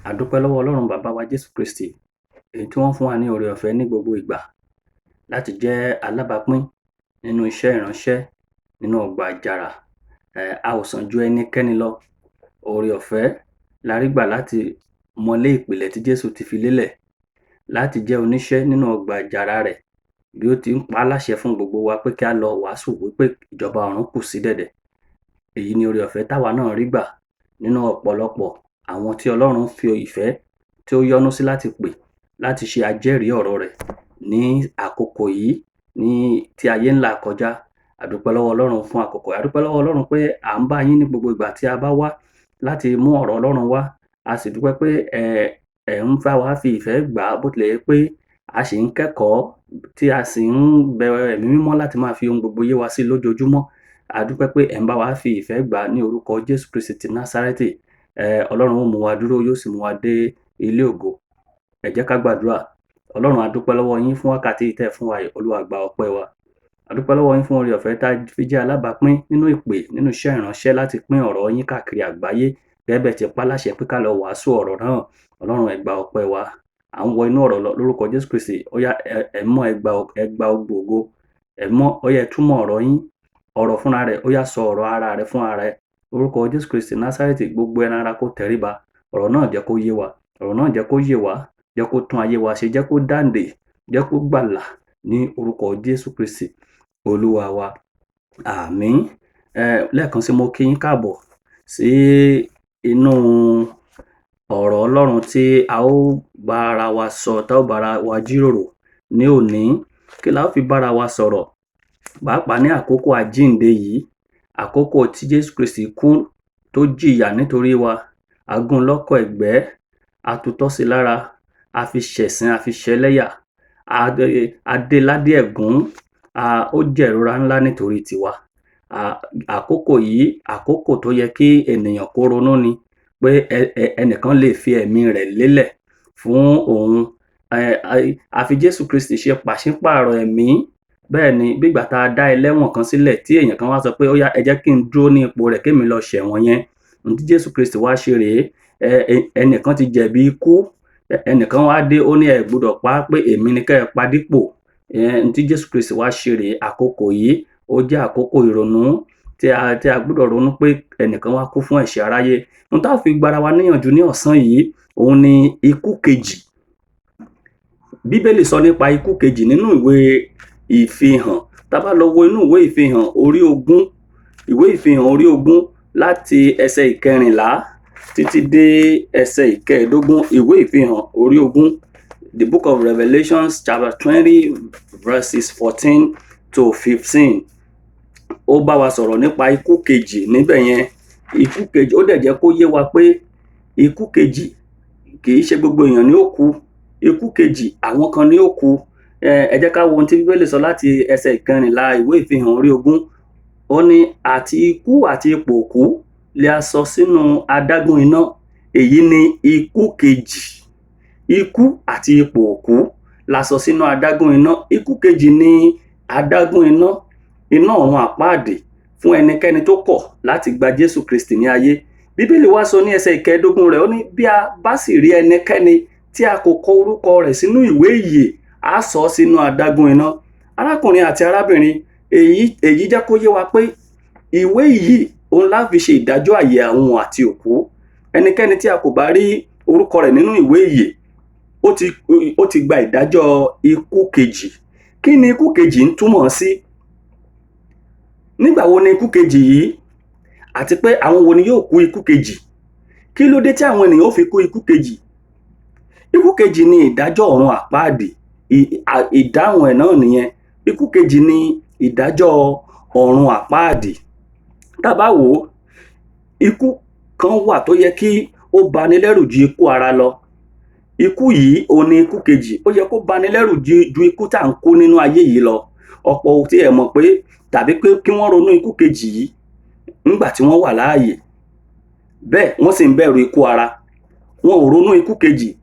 A dúpẹ́ lọ́wọ́ Ọlọ́run bàbá wa Jésù Kristi, èyí tí wọ́n fún wa ní oore ọ̀fẹ́ ní gbogbo ìgbà láti jẹ́ alábàápín nínú iṣẹ́ ìránṣẹ́ nínú ọgbà àjàrà. A ò sàn ju ẹnikẹ́ni lọ. Oore ọ̀fẹ́ la rí gbà láti mọlé ìpìlẹ̀ tí Jésù ti fi lélẹ̀, láti jẹ́ oníṣẹ́ nínú ọgbà àjàrà rẹ̀ bí ó ti ń pa á láṣẹ fún gbogbo wa pé kí á lọ wàásù wípé ìjọba ọ̀run kù sí dẹ̀dẹ̀. Èyí ni oore ọ̀fẹ́ táwa náà rí gbà nínú ọ̀pọ̀lọpọ̀ àwọn tí Ọlọ́run fi ìfẹ́ tí ó yọ́nú sí láti pè láti ṣe ajẹ́rìí ọ̀rọ̀ rẹ̀ ní àkókò yìí tí ayé ń là kọjá. A dúpẹ́ lọ́wọ́ Ọlọ́run fún àkókò yìí. A dúpẹ́ lọ́wọ́ Ọlọ́run pé à ń bá yín ní gbogbo ìgbà tí a bá wá láti mú ọ̀rọ̀ Ọlọ́run wá. A sì dúpẹ́ pé ẹ̀ ń bá wa fi ìfẹ́ gbà á, bó tilẹ̀ jẹ́ pé a ṣì ń kẹ́kọ̀ọ́ tí a sì ń bẹ Ẹ̀mí Mímọ́ láti máa fi ohun gbogbo yé wa sí lójoojúmọ́. A dúpẹ́ pé ẹ̀ ń bá wa fi ìfẹ́ gbà á ní orúkọ Jésù Kristi ti Násárẹ́tì. Ọlọ́run ó mú wa dúró, yóò sì mú wa dé ilé ògo. Ẹ jẹ́ ká gbàdúrà. Ọlọ́run a dúpẹ́ lọ́wọ́ yín fún wákàtí yìí tẹ́ ẹ fún wa yìí. Olúwa gba ọpẹ́ wa. A dúpẹ́ lọ́wọ́ yín fún oore ọ̀fẹ́ tá a fi jẹ́ alábàápín nínú ìpè nínú iṣẹ́ ìránṣẹ́ láti pín ọ̀rọ̀ yín káàkiri àgbáyé gẹ́gẹ́ bẹ́ẹ̀ ti pa á láṣẹ pé ká lọ wàásù ọ̀rọ̀ náà. Ọlọ́run ẹ gba ọpẹ́ wa. À ń wọ inú ọ̀rọ̀ lọ lórúkọ Jésù Kristi. Ó yá ẹ mọ́ ẹ gba ògo. Ẹ mọ́ ó yá ẹ túmọ̀ ọ̀rọ̀ yín. Ọ̀rọ̀ fúnra rẹ̀ ó yá sọ ọ̀rọ̀ ara rẹ̀ fún ara ẹ̀. Orúkọ Jésù Kristi Násárẹ́tì, gbogbo ẹran ara kó tẹríba. Ọ̀rọ̀ náà jẹ́ kó yé wa. Ọ̀rọ̀ náà jẹ́ kó yé wa. Jẹ́ kó tún ayé wa ṣe. Jẹ́ kó dáǹdè. Jẹ́ kó gbàlà ní orúkọ Jésù Kristi Olúwa wa. Àmín. Lẹ́ẹ̀kan sí mo kí yín káàbọ̀ sí inú ọ̀rọ̀ Ọlọ́run tí a ó bá ara wa sọ, tá ó bá ara wa jíròrò ní òní. Kí la ó fi bára wa sọ̀rọ̀? Pàápàá ní àkókò àjíǹde yìí, àkókò tí Jésù Kristi kú tó jìyà nítorí wa. A gún lọ́kọ̀ ẹ̀gbẹ́, a tutọ́ sí lára, a fi ṣẹ̀sín, a fi ṣẹlẹ́yà, a dé ládé ẹ̀gún, ó jẹ̀rora ńlá nítorí tiwa. Àkókò yìí, àkókò tó yẹ kí ènìyàn kó ronú ni pé ẹnìkan lè fi ẹ̀mí rẹ̀ lélẹ̀ fún òun. A fi Jésù Kristi ṣe pàṣípààrọ̀ ẹ̀mí. Bẹ́ẹ̀ ni bí ìgbà tá a dá ẹlẹ́wọ̀n kan sílẹ̀ tí èèyàn kan wá sọ pé ó yá ẹ jẹ́ kí n dúró ní ipò rẹ̀ kémi lọ ṣẹ̀wọ̀n yẹn. Ohun tí Jésù Kristi wá ṣe rèé. Ẹnìkan ti jẹ̀bi ikú, ẹnìkan wá dé ó ní ẹ gbọdọ̀ pa á pé èmi ni kẹ́ ẹ pa dípò. Ohun tí Jésù Kristi wá ṣe rèé. Àkókò yìí ó jẹ́ àkókò ìrònú tí a gbọdọ̀ ronú pé ẹnìkan wá kú fún ẹ̀ṣẹ̀ aráyé. Ohun tá ó fi gbara wa níyànjú ní ọ̀sán yìí, òun ni ikú kejì. Bíbélì sọ nípa ikú kejì nínú ìwé Ìfihàn. Tá bá lọ wo inú ìwé Ìfihàn orí 20, ìwé Ìfihàn orí 20 láti ẹsẹ̀ ìkẹrìnlá títí dé ẹsẹ̀ ìkẹẹ̀dógún. Ìwé Ìfihàn orí 20, the book of Revelations chapter 20 verses 14 to 15. Ó bá wa sọ̀rọ̀ nípa ikú kejì níbẹ̀ yẹn. Ikú kejì, ó dẹ̀ jẹ́ kó yé wa pé ikú kejì kì í ṣe gbogbo èèyàn ni ó kú. Ikú kejì àwọn kan ni ó kú. Ẹ jẹ́ ká wo ohun tí Bíbélì sọ láti ẹsẹ̀ ìkẹrìnlá ìwé Ìfihàn orí 20. Ó ní àti ikú àti ipò òkú lè a sọ sínú adágún iná. Èyí ni ikú kejì. Ikú àti ipò òkú la sọ sínú adágún iná. Ikú kejì ni adágún iná, iná ọ̀run àpáàdì fún ẹnikẹ́ni tó kọ̀ láti gba Jésù Kristi ní ayé. Bíbélì wá sọ ní ẹsẹ̀ ìkẹẹ̀dógún rẹ̀, ó ní bí a bá sì rí ẹnikẹ́ni tí a kò kọ orúkọ rẹ̀ sínú ìwé ìyè, a sọ ọ́ sínú adágún iná. Arákùnrin àti arábìnrin, èyí jẹ́ kó yé wa pé ìwé ìyè òun la fi ṣe ìdájọ́ àyè àwọn àti òkú. Ẹnikẹ́ni tí a kò bá rí orúkọ rẹ̀ nínú ìwé ìyè, ó ti gba ìdájọ́ ikú kejì. Kí ni ikú kejì ń túmọ̀ sí? Nígbà wo ni ikú kejì yìí? Àti pé àwọn wo ni yóò kú ikú kejì? Kí ló dé tí àwọn ènìyàn ó fi kú ikú kejì? Ikú kejì ni ìdájọ́ ọ̀run àpáàdì. Ìdáhùn ẹ̀ náà nìyẹn. Ikú kejì ni ìdájọ́ ọ̀run àpáàdì. Tá bá wò ó, ikú kan wà tó yẹ kí ó bani lẹ́rù ju ikú ara lọ. Ikú yìí òun ni ikú kejì. Ó yẹ kó bani lẹ́rù ju ikú tá à ń kú nínú ayé yìí lọ. Ọ̀pọ̀ ò tiẹ̀ mọ̀ pé tàbí pé kí wọ́n ronú ikú kejì yìí nígbà tí wọ́n wà láàyè. Bẹ́ẹ̀ wọ́n sì ń bẹ̀rù ikú ara. Wọn ò ronú ikú kejì.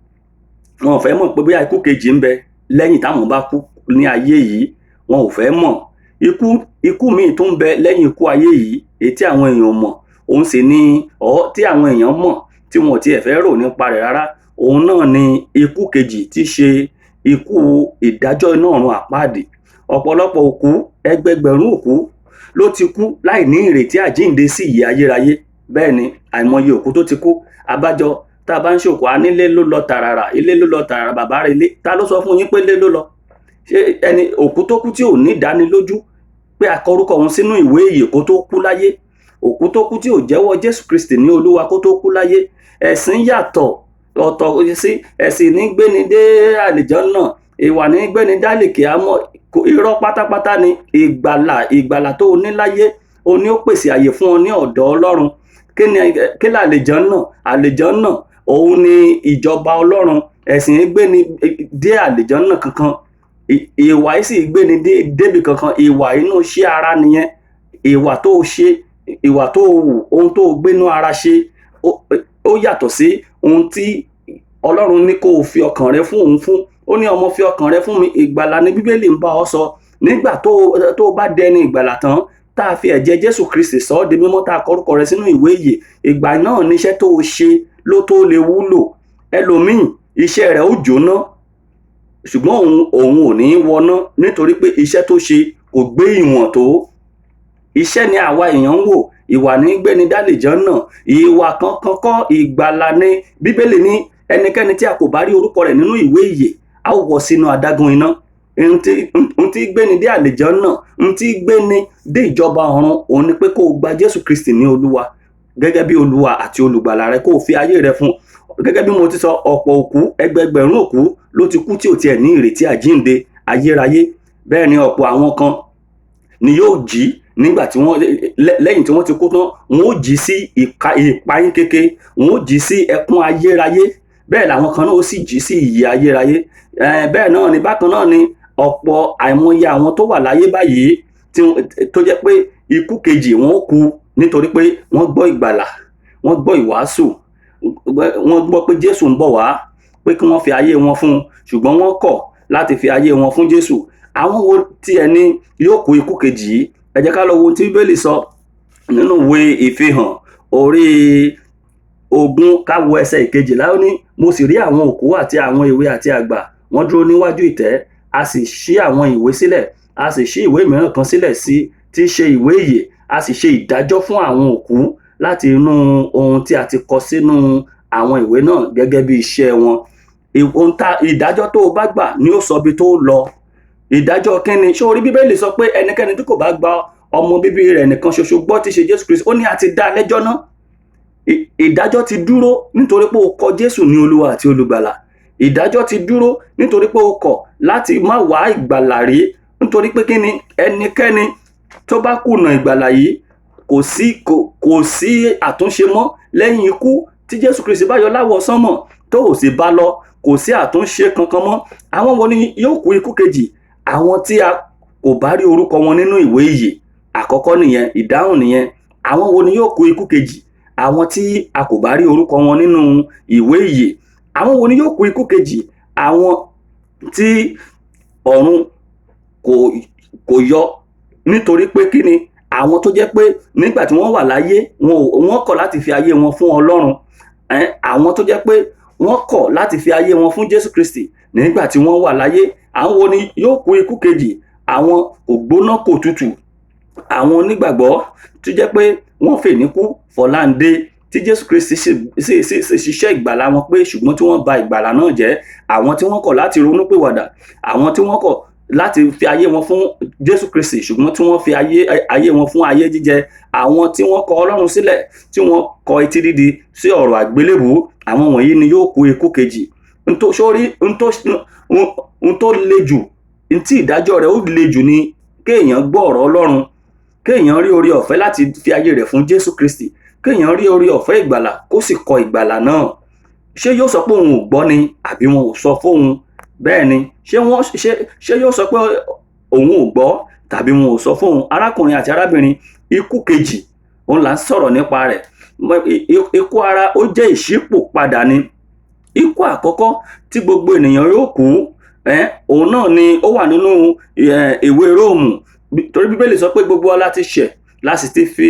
Wọn ò fẹ́ mọ̀ pé bóyá ikú kejì ń bẹ lẹ́yìn táwọn bá kú ní ayé yìí. Wọn ò fẹ́ mọ̀. Ikú míì tó ń bẹ lẹ́yìn ikú ayé yìí, èyí tí àwọn èèyàn mọ̀, òun sì ni tí àwọn èèyàn mọ̀ tí wọn ò tiẹ̀ fẹ́ rò nípa rẹ̀ rárá, òun náà ni ikú kejì tí í ṣe ikú ìdájọ́ iná ọ̀run àpáàdì. Ọ̀pọ̀lọpọ̀ òkú, ẹgbẹẹgbẹ̀rún òkú ló ti kú láì ní ìrètí àjíǹde sí ìyè ayérayé. Bẹ́ẹ̀ ni àìmọye òkú tó ti kú. Abájọ tá a bá ń ṣòkú, a nílé ló lọ tààràrà, ilé ló lọ tààràrà, bàbá rẹ̀ ilé. Ta ló sọ fún yín pé ilé ló lọ? Ṣé ẹni òkú tó kú tí ò ní ìdánilójú pé a kọ orúkọ òun sínú ìwé ìyè kó tó kú láyé? Òkú tó kú tí ò jẹ́wọ́ Jésù Kristi ní Olúwa kó tó kú láyé? Ẹ̀sìn yàtọ̀ ọ̀tọ̀ sí ẹ̀sìn ní gbéni dé àlìjọ́nà, ìwà ní gbéni dálìkì àmọ́. Irọ́ pátápátá ni. Ìgbàlà tó o ní láyé, o ní ó pèsè àyè fún ọ ní ọ̀dọ̀ Ọlọ́run. Kí ni àlìjọ́nà? Àlìjọ́nà òun ni ìjọba Ọlọ́run. Ẹ̀sìn gbéni dé àlìjọ́nà kankan, ìwà sì gbéni débi kankan. Ìwà inú iṣẹ́ ara nìyẹn. Ìwà tó o ṣe, ìwà tó o hù, ohun tó o gbénú ara ṣe, ó yàtọ̀ sí ohun tí Ọlọ́run ní kó o fi ọkàn rẹ fún òun fún. Ó ní ọmọ fi ọkàn rẹ fún mi. Ìgbàlà ni Bíbélì ń bá ọ sọ. Nígbà tó o bá dẹni ìgbàlà tán, tá a fi ẹ̀jẹ̀ Jésù Kristi sọ ọ́ di mímọ́, tá a kọ orúkọ rẹ sínú ìwé ìyè, ìgbà náà níṣẹ́ tó o ṣe ló tó lè wúlò. Ẹlòmíì iṣẹ́ rẹ̀ ó jóná, ṣùgbọ́n òun ò ní wọná nítorí pé iṣẹ́ tó ṣe kò gbé ìwọ̀n tó. Iṣẹ́ ni àwa èèyàn ń wò, ìwà ní gbéni dálìjọ́nà. Ìwà kankan kọ́, ìgbàlà ni. Bíbélì ní ẹnikẹ́ni tí a kò bá rí orúkọ rẹ̀ nínú ìwé ìyè, a ó wọ̀ sínú adágún iná. Ohun tí gbéni dé àlìjọ́nà, ohun tí gbéni dé ìjọba ọ̀run, òun ni pé kó o gba Jésù Kristi ní Olúwa gẹ́gẹ́ bí Olúwa àti olùgbàlà rẹ, kó o fi ayé rẹ fún. Gẹ́gẹ́ bí mo ti sọ, ọ̀pọ̀ òkú, ẹgbẹẹgbẹ̀rún òkú ló ti kú tí ò tiẹ̀ ní ìrètí àjíǹde ayérayé. Bẹ́ẹ̀ ni ọ̀pọ̀ àwọn kan ni yóò jí nígbà tí lẹ́yìn tí wọ́n ti kú tán, wọ́n ó jí sí ìpayín kéke, wọ́n ó jí sí ẹkún ayérayé. Bẹ́ẹ̀ làwọn kan náà ó sì jí sí ìyè ayérayé. Bẹ́ẹ̀ náà ni bákan náà ni ọ̀pọ̀ àìmọye àwọn tó wà láyé báyìí tó jẹ́ pé ikú kejì wọn ó kú nítorí pé wọ́n gbọ́ ìgbàlà, wọ́n gbọ́ ìwàásù, wọ́n gbọ́ pé Jésù ń bọ̀ wá, pé kí wọ́n fi ayé wọn fún un, ṣùgbọ́n wọ́n kọ̀ láti fi ayé wọn fún Jésù. Àwọn wo tí ẹni yóò kú ikú kejì yìí? Ẹ jẹ́ ká lọ wo ohun tí Bíbélì sọ nínú ìwé Ìfihàn orí 20 ká wo ẹsẹ̀ 12. Ó ní, mo sì rí àwọn òkú àti àwọn èwe àti àgbà, wọ́n dúró níwájú ìtẹ́, a sì ṣí àwọn ìwé sílẹ̀, a sì ṣí ìwé mìíràn kan sílẹ̀ tí í ṣe ìwé ìyè, a sì ṣe ìdájọ́ fún àwọn òkú láti inú ohun tí a ti kọ sínú àwọn ìwé náà gẹ́gẹ́ bí iṣẹ́ wọn. Ìdájọ́ tó o bá gbà ni ó sọ ibi tó lọ. Ìdájọ́ kíni? Ṣé orí Bíbélì sọ pé ẹnikẹ́ni tí kò bá gba ọmọ bíbí rẹ̀ nìkan ṣoṣo gbọ́ tí ṣe Jésù Kristi, ó ní a ti dá lẹ́jọ́ náà. Ìdájọ́ ti dúró nítorí pé o kọ Jésù ní Olúwa àti olùgbàlà. Ìdájọ́ ti dúró nítorí pé o kọ̀ láti má wá ìgbàlà rí. Nítorí pé kíni? Ẹnikẹ́ni tó bá kùnà ìgbàlà yìí, kò sí àtúnṣe mọ́ lẹ́yìn ikú. Tí Jésù Kristi bá yọ láwọ̀ sánmọ̀ tó ò sì bá lọ, kò sí àtúnṣe kankan mọ́. Àwọn wo ni yóò kú ikú kejì? Àwọn tí a kò bá rí orúkọ wọn nínú ìwé ìyè. Àkọ́kọ́ nìyẹn, ìdáhùn nìyẹn. Àwọn wo ni yóò kú ikú kejì? Àwọn tí a kò bá rí orúkọ wọn nínú ìwé ìyè. Àwọn wo ni yóò kú ikú kejì? Àwọn tí ọ̀run kò yọ nítorí pé kíni? Àwọn tó jẹ́ pé nígbà tí wọ́n wà láyé, wọ́n kọ̀ láti fi ayé wọn fún Ọlọ́run. Àwọn tó jẹ́ pé wọ́n kọ̀ láti fi ayé wọn fún Jésù Kristi nígbà tí wọ́n wà láyé. Àwọn wo ni yóò kú ikú kejì? Àwọn kò gbóná kò tutù, àwọn onígbàgbọ́ tó jẹ́ pé wọ́n fèní kú fọ̀láǹdé, tí Jésù Kristi sì ṣiṣẹ́ ìgbàlà wọn pé ṣùgbọ́n tí wọ́n ba ìgbàlà náà jẹ́. Àwọn tí wọ́n kọ̀ láti ronúpìwàdà, àwọn tí wọ́n kọ̀ láti fi ayé wọn fún Jésù Kristi ṣùgbọ́n tí wọ́n fi ayé wọn fún ayé jíjẹ. Àwọn tí wọ́n kọ Ọlọ́run sílẹ̀, tí wọ́n kọ etí dídi sí ọ̀rọ̀ àgbélébùú. Àwọn wọ̀nyí ni yóò kú ikú kejì. Ohun tó le jù, tí ìdájọ́ rẹ̀ ó le jù ni kéèyàn gbọ́ ọ̀rọ̀ Ọlọ́run, kéèyàn rí oore ọ̀fẹ́ láti fi ayé rẹ̀ fún Jésù Kristi, kéèyàn rí oore ọ̀fẹ́ ìgbàlà kó sì kọ ìgbàlà náà. Ṣé yóò sọ pé òun ò gbọ́ ni àbí wọn ò sọ fóun? Bẹ́ẹ̀ ni, ṣé yóò sọ pé òun ò gbọ́ tàbí wọn ò sọ fóun? Arákùnrin àti arábìnrin, ikú kejì òun là ń sọ̀rọ̀ nípa rẹ̀. Ikú ara ó jẹ́ ìṣípòpadà ni. Ikú àkọ́kọ́ tí gbogbo ènìyàn yóò kú, òun náà ni ó wà nínú ìwé Róòmù. Torí Bíbélì sọ pé gbogbo wa láti ṣẹ̀, láti ti fi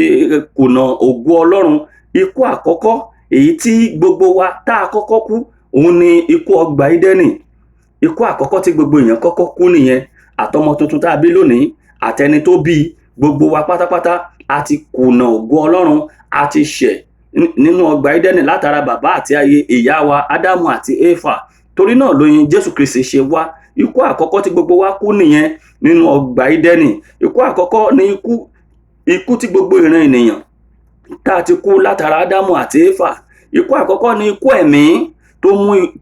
kùnà ògo Ọlọ́run. Ikú àkọ́kọ́ èyí tí gbogbo wa tá a kọ́kọ́ kú òun ni ikú ọgbà Édẹ́nì. Ikú àkọ́kọ́ tí gbogbo èèyàn kọ́kọ́ kú nìyẹn, àtọmọ tuntun tá a bí lónìí àtẹni tó bí, gbogbo wa pátápátá a ti kùnà ògo Ọlọ́run, a ti ṣẹ̀ nínú ọgbà Édẹ́nì látara bàbá àti ìyá wa Ádámù àti Éfà. Torí náà lóyin Jésù Kristi ṣe wá. Ikú àkọ́kọ́ tí gbogbo wa kú nìyẹn nínú ọgbà Édẹ́nì. Ikú àkọ́kọ́ ni ikú tí gbogbo ìran ènìyàn tá a ti kú látara Ádámù àti Éfà. Ikú àkọ́kọ́ ni ikú ẹ̀mí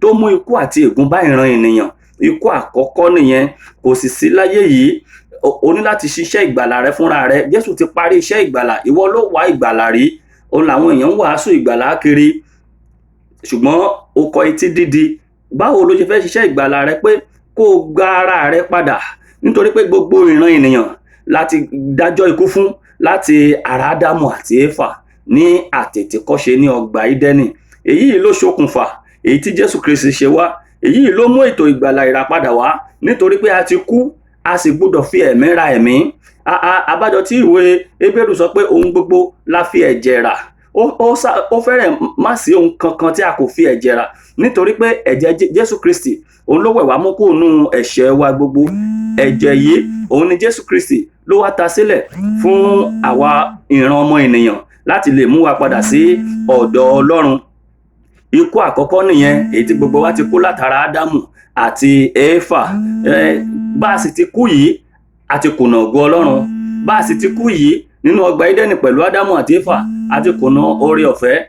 tó mú ikú àti ègún bá ìran ènìyàn. Ikú àkọ́kọ́ nìyẹn. Kò sì sí láyé yìí, o ní láti ṣiṣẹ́ ìgbàlà rẹ fúnra rẹ. Jésù ti parí iṣẹ́ ìgbàlà, ìwọ ló wá ìgbàlà rí. Òun làwọn èèyàn ń wàásù ìgbàlà kiri, ṣùgbọ́n o kọ etí dídi. Báwo ló ṣe fẹ́ ṣiṣẹ́ ìgbàlà rẹ? Pé kó o gba ara rẹ padà, nítorí pé gbogbo ìran ènìyàn láti dájọ́ ikú fún láti ara Ádámù àti Éfà ní àtètèkọ́ṣe ní ọgbà Édẹ́nì. Èyí ló ṣokùnfà èyí tí Jésù Kristi ṣe wá. Èyí ló mú ètò ìgbàlà ìràpadà wá, nítorí pé a ti kú, a sì gbọ́dọ̀ fi ẹ̀mí ra ẹ̀mí. Àbájọ tí ìwé Hébérù sọ pé ohun gbogbo la fi ẹ̀jẹ̀ rà. Ó fẹ́rẹ̀ má sí ohun kankan tí a kò fi ẹ̀jẹ̀ rà, nítorí pé ẹ̀jẹ̀ Jésù Kristi òun ló wẹ̀ wá mọ́ kúrò nínú ẹ̀ṣẹ̀ wa gbogbo. Ẹ̀jẹ̀ yìí òun ni Jésù Kristi ló wá ta sílẹ̀ fún àwa ìran ọmọ ènìyàn láti lè mú wa padà sí ọ̀dọ̀ Ọlọ́run. Ikú àkọ́kọ́ nìyẹn, èyí tí gbogbo wa ti kú látara Ádámù àti Éfà. Bá a sì ti kú yìí, a ti kùnà ògo Ọlọ́run. Bá a sì ti kú yìí nínú ọgbà Édẹ́nì pẹ̀lú Ádámù àti Éfà, a ti kùnà oore ọ̀fẹ́,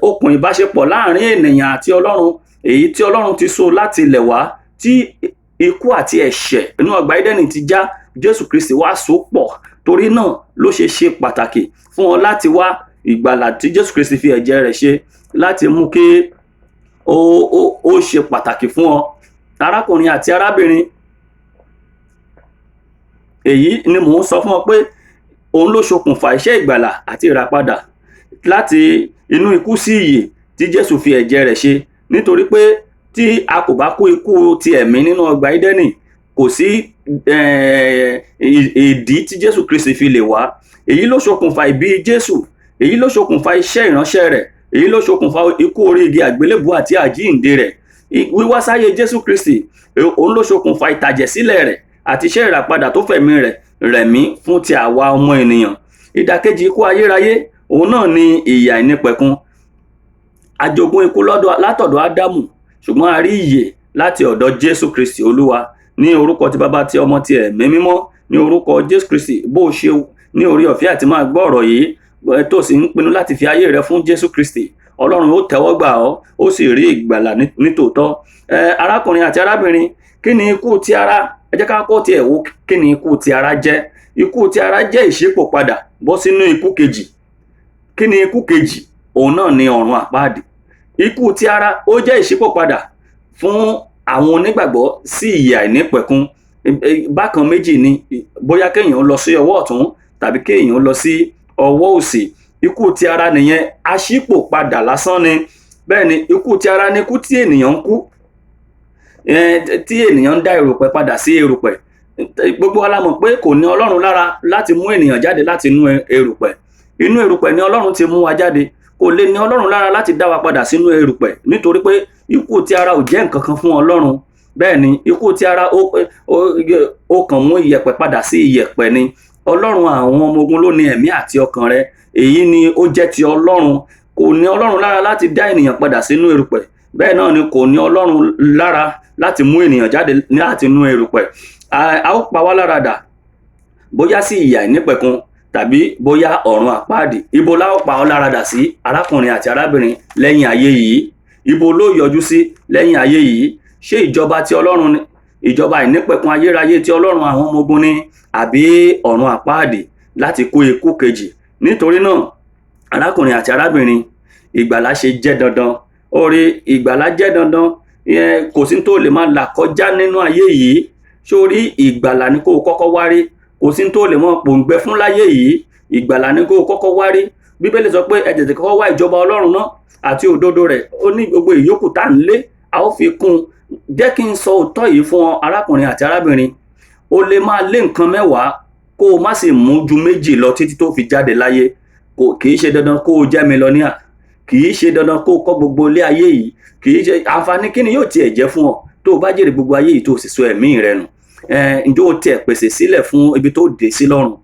okùn ìbáṣepọ̀ láàrin ènìyàn àti Ọlọ́run, èyí tí Ọlọ́run ti so láti ilẹ̀ wá, tí ikú àti ẹ̀ṣẹ̀ nínú ọgbà Édẹ́nì ti já. Jésù Kristi wá so pọ̀. Torí náà ló ṣe pàtàkì fún ọ láti wá ìgbàlà tí Jésù Kristi fi ẹ̀jẹ̀ rẹ̀ ṣe, láti mú kí ó ṣe pàtàkì fún ọ. Arákùnrin àti arábìnrin, èyí ni mò ń sọ fún ọ pé òun ló ṣokùnfà iṣẹ́ ìgbàlà àti ìràpadà láti inú ikú sí ìyè tí Jésù fi ẹ̀jẹ̀ rẹ̀ ṣe. Nítorí pé tí a kò bá kú ikú ti ẹ̀mí nínú ọgbà Édẹ́nì, kò sí ìdí tí Jésù Kristi fi lè wá. Èyí ló ṣokùnfà ìbí Jésù, èyí ló ṣokùnfà iṣẹ́ ìránṣẹ́ rẹ̀, èyí ló ṣokùnfà ikú orí igi àgbélébùú àti àjíǹde rẹ̀. Wíwá sáyé Jésù Kristi òun ló ṣokùnfà ìtàjẹ̀sílẹ̀ rẹ̀ àti iṣẹ́ ìràpadà tó fẹ̀mí rẹ̀ rẹ̀mí fún ti àwa ọmọ ènìyàn. Ìdàkejì ikú ayérayé òun náà ni ìyà ìnípẹ̀kun. A jogún ikú látọ̀dọ̀ Ádámù, ṣùgbọ́n a rí ìyè láti ọ̀dọ̀ Jésù Kristi Olúwa. Ní orúkọ ti Baba, ti Ọmọ, ti Ẹ̀mí Mímọ́, ní orúkọ Jésù Kristi, bó ṣe ní orí ọ̀fẹ́ àti máa gbọ́ ọ̀rọ̀ yìí tó sì ń pinnu láti fi ayé rẹ fún Jésù Kristi, Ọlọ́run ó tẹ́wọ́ gbà ọ́, ó sì rí ìgbàlà nítòótọ́. Arákùnrin àti arábìnrin, kí ni ikú ti ara? Ẹ jẹ́ ká kọ́ tiẹ̀ wo kí ni ikú ti ara jẹ́. Ikú ti ara jẹ́ ìṣípòpadà bọ́ sínú ikú kejì. Kí ni ikú kejì? Òun náà ni ọ̀run àpáàdì. Ikú ti ara ó jẹ́ ìṣípòpadà fún àwọn onígbàgbọ́ sí ìyè àìnípẹ̀kun. Bákan méjì ni, bóyá kéèyàn lọ sí ọwọ́ ọ̀tún tàbí kéèyàn lọ sí ọwọ́ òsì. Ikú ti ara nìyẹn, aṣípòpadà lásán ni. Bẹ́ẹ̀ ni ikú ti ara ni ikú tí ènìyàn ń kú, tí ènìyàn ń dá erùpẹ̀ padà sí erùpẹ̀. Gbogbo wa la mọ̀ pé kò ní Ọlọ́run lára láti mú ènìyàn jáde láti inú erùpẹ̀. Inú erùpẹ̀ ni Ọlọ́run ti mú wa jáde. Kò lè ní Ọlọ́run lára láti dá wa padà sínú erùpẹ̀, nítorí pé ikú ti ara ò jẹ́ nǹkan kan fún Ọlọ́run. Bẹ́ẹ̀ ni ikú ti ara ó kàn mú iyẹ̀pẹ̀ padà sí iyẹ̀pẹ̀ ni. Ọlọ́run àwọn ọmọ ogun ló ní ẹ̀mí àti ọkàn rẹ. Èyí ni ó jẹ́ ti Ọlọ́run. Kò ní Ọlọ́run lára láti dá ènìyàn padà sínú erùpẹ̀. Bẹ́ẹ̀ náà ni kò ní Ọlọ́run lára láti mú ènìyàn jáde láti inú erùpẹ̀. A ó pa wá lára dà, bóyá sí ìyà ìnípẹ̀kun tàbí bóyá ọ̀run àpáàdì. Ibo la ó pa ọ́ lára dà sí, arákùnrin àti arábìnrin, lẹ́yìn ayé yìí? Ibo ló yọjú sí lẹ́yìn ayé yìí? Ṣé ìjọba ti Ọlọ́run ni, ìjọba ìnípẹ̀kun ayérayé ti Ọlọ́run àwọn ọmọ ogun ni, àbí ọ̀run àpáàdì láti kú ikú kejì? Nítorí náà, arákùnrin àti arábìnrin, ìgbàlà ṣe jẹ́ dandan. Oore ìgbàlà jẹ́ dandan. Kò sí tó lè máa là kọjá nínú ayé yìí. Sórí ìgbàlà ni kó o kọ́kọ́ wárí. Kò sí tó lè máa pòǹgbẹ fún láyé yìí. Ìgbàlà ni kó o kọ́kọ́ wárí. Bíbélì sọ pé ẹ tètè kọ́kọ́ wá ìjọba Ọlọ́run náà àti òdodo rẹ̀. Ó ní gbogbo ìyókù tá ń lé, a ó fi kún. Jẹ́ kí n sọ òótọ́ yìí fún ọ, arákùnrin àti arábìnrin. O lè máa lé nǹkan 10 kó o má sì mú ju 2 lọ títí tó fi jáde láyé. Kì í ṣe dandan kó o jẹ́ mílíọ̀níà. kì í ṣe dandan kó kọ́ gbogbo ilé ayé yìí, kì í ṣe àǹfààní kí ni yóò tiẹ̀ jẹ́ fún ọ tó o bá jèrè gbogbo ayé yìí tó o sì sọ ẹ̀mí rẹ nù. Ǹjẹ́ o tiẹ̀ pèsè sílẹ̀ fún ibi tó dé sí lọ́run?